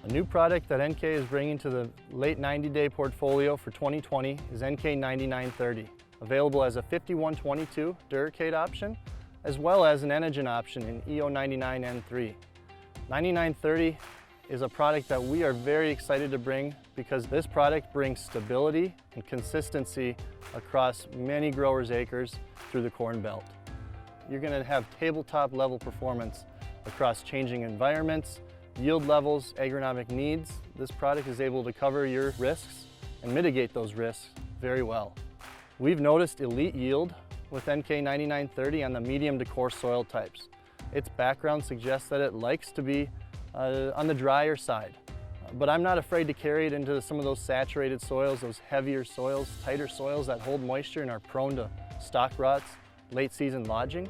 A new product that NK is bringing to the late 90-day portfolio for 2020 is NK9930, available as a 5122 Duracade option, as well as an Enogen option in NK9930. 9930 is a product that we are very excited to bring because this product brings stability and consistency across many growers' acres through the Corn Belt. You're going to have tabletop level performance across changing environments, yield levels, agronomic needs. This product is able to cover your risks and mitigate those risks very well. We've noticed elite yield with NK9930 on the medium to coarse soil types. Its background suggests that it likes to be on the drier side. But I'm not afraid to carry it into some of those saturated soils, those heavier soils, tighter soils that hold moisture and are prone to stalk rots, late season lodging.